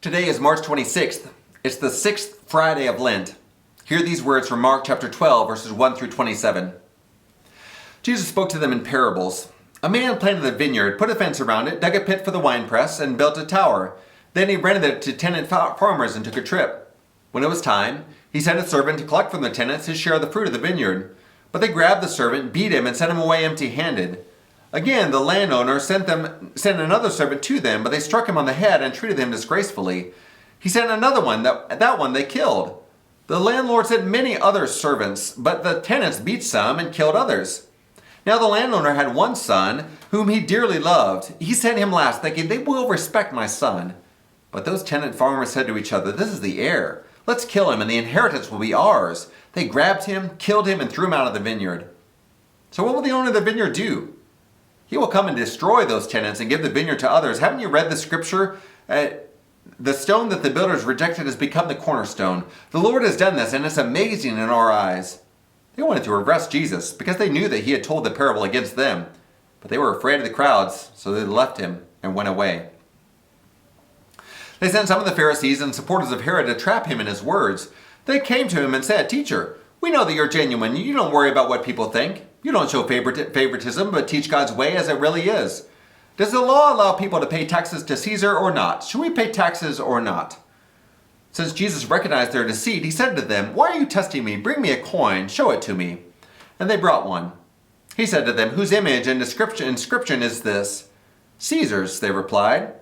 Today is March 26th. It's the 6th Friday of Lent. Hear these words from Mark chapter 12, verses 1 through 27. Jesus spoke to them in parables. A man planted a vineyard, put a fence around it, dug a pit for the winepress, and built a tower. Then he rented it to tenant farmers and took a trip. When it was time, he sent a servant to collect from the tenants his share of the fruit of the vineyard. But they grabbed the servant, beat him, and sent him away empty-handed. Again, the landowner sent another servant to them, but they struck him on the head and treated him disgracefully. He sent another one, that one they killed. The landlord sent many other servants, but the tenants beat some and killed others. Now the landowner had one son, whom he dearly loved. He sent him last, thinking, they will respect my son. But those tenant farmers said to each other, this is the heir. Let's kill him, and the inheritance will be ours. They grabbed him, killed him, and threw him out of the vineyard. So what will the owner of the vineyard do? He will come and destroy those tenants and give the vineyard to others. Haven't you read the scripture? The stone that the builders rejected has become the cornerstone. The Lord has done this, and it's amazing in our eyes. They wanted to arrest Jesus because they knew that he had told the parable against them. But they were afraid of the crowds, so they left him and went away. They sent some of the Pharisees and supporters of Herod to trap him in his words. They came to him and said, Teacher, we know that you're genuine. You don't worry about what people think. You don't show favoritism, but teach God's way as it really is. Does the law allow people to pay taxes to Caesar or not? Should we pay taxes or not? Since Jesus recognized their deceit, he said to them, Why are you testing me? Bring me a coin. Show it to me. And they brought one. He said to them, Whose image and inscription is this? Caesar's, they replied.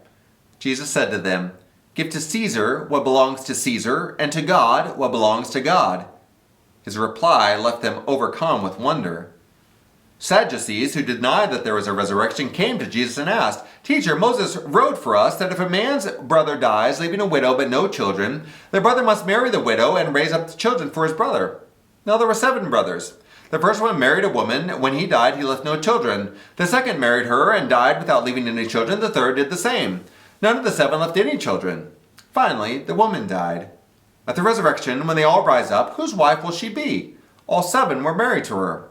Jesus said to them, Give to Caesar what belongs to Caesar, and to God what belongs to God. His reply left them overcome with wonder. Sadducees, who denied that there was a resurrection, came to Jesus and asked, Teacher, Moses wrote for us that if a man's brother dies, leaving a widow but no children, the brother must marry the widow and raise up the children for his brother. Now there were 7 brothers. The first one married a woman. When he died, he left no children. The second married her and died without leaving any children. The third did the same. None of the 7 left any children. Finally, the woman died. At the resurrection, when they all rise up, whose wife will she be? All 7 were married to her.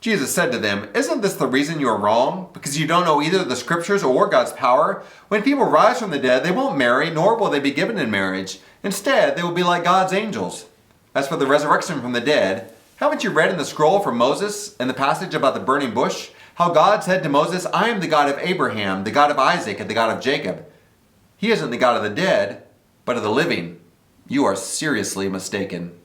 Jesus said to them, Isn't this the reason you are wrong? Because you don't know either the scriptures or God's power? When people rise from the dead, they won't marry, nor will they be given in marriage. Instead, they will be like God's angels. As for the resurrection from the dead, haven't you read in the scroll from Moses, in the passage about the burning bush, how God said to Moses, I am the God of Abraham, the God of Isaac, and the God of Jacob. He isn't the God of the dead, but of the living. You are seriously mistaken.